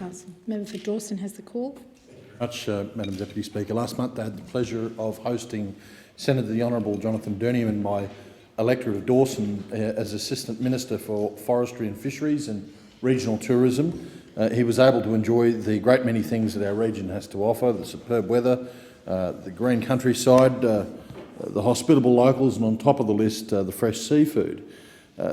Council. Member for Dawson has the call. Madam Deputy Speaker. Last month I had the pleasure of hosting Senator the Honourable Jonathan Durniam in my electorate of Dawson as Assistant Minister for Forestry and Fisheries and Regional Tourism. He was able to enjoy the great many things that our region has to offer: the superb weather, the green countryside, the hospitable locals, and on top of the list, the fresh seafood.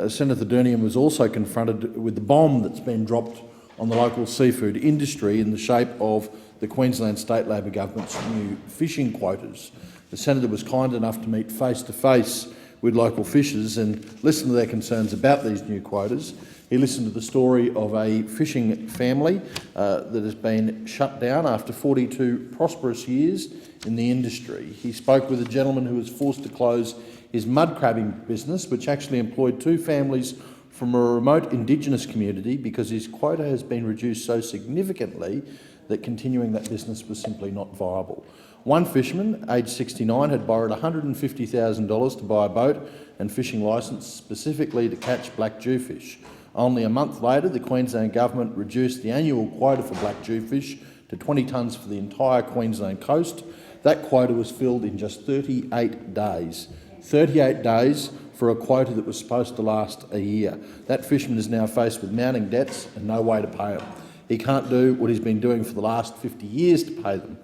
Senator Durniam was also confronted with the bomb that's been dropped on the local seafood industry in the shape of the Queensland State Labor Government's new fishing quotas. The Senator was kind enough to meet face-to-face with local fishers and listen to their concerns about these new quotas. He listened to the story of a fishing family that has been shut down after 42 prosperous years in the industry. He spoke with a gentleman who was forced to close his mud crabbing business, which actually employed two families from a remote Indigenous community, because his quota has been reduced so significantly that continuing that business was simply not viable. One fisherman, aged 69, had borrowed $150,000 to buy a boat and fishing licence specifically to catch black jewfish. Only a month later, the Queensland Government reduced the annual quota for black jewfish to 20 tonnes for the entire Queensland coast. That quota was filled in just 38 days. 38 days for a quota that was supposed to last a year. That fisherman is now faced with mounting debts and no way to pay them. He can't do what he's been doing for the last 50 years to pay them.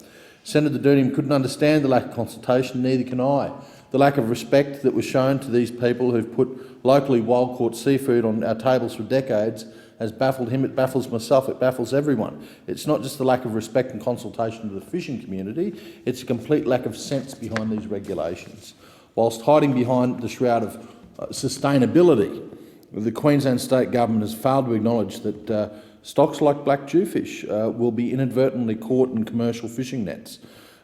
Senator Durniam couldn't understand the lack of consultation, neither can I. The lack of respect that was shown to these people who've put locally wild-caught seafood on our tables for decades has baffled him. It baffles myself. It baffles everyone. It's not just the lack of respect and consultation to the fishing community, it's a complete lack of sense behind these regulations. Whilst hiding behind the shroud of sustainability, the Queensland State Government has failed to acknowledge that stocks like black jewfish will be inadvertently caught in commercial fishing nets.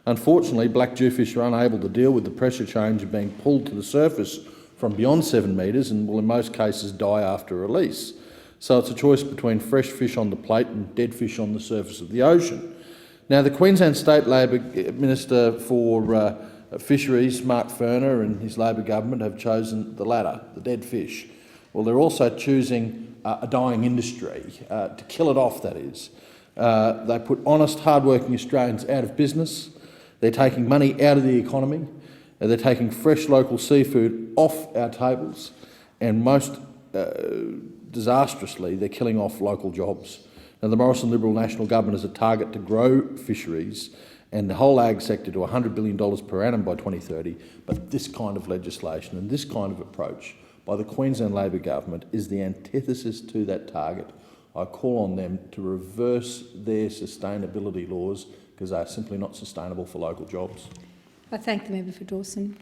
Unfortunately, black jewfish are unable to deal with the pressure change of being pulled to the surface from beyond 7 metres and will in most cases die after release. So it's a choice between fresh fish on the plate and dead fish on the surface of the ocean. Now, the Queensland State Labor Minister for Fisheries, Mark Ferner, and his Labor government have chosen the latter, the dead fish. Well, they're also choosing a dying industry, to kill it off, that is. They put honest, hard-working Australians out of business. They're taking money out of the economy. They're taking fresh local seafood off our tables, and most disastrously, they're killing off local jobs. Now, the Morrison Liberal National Government has a target to grow fisheries and the whole ag sector to $100 billion per annum by 2030, but this kind of legislation and this kind of approach by the Queensland Labor Government is the antithesis to that target. I call on them to reverse their sustainability laws because they are simply not sustainable for local jobs. I thank the member for Dawson.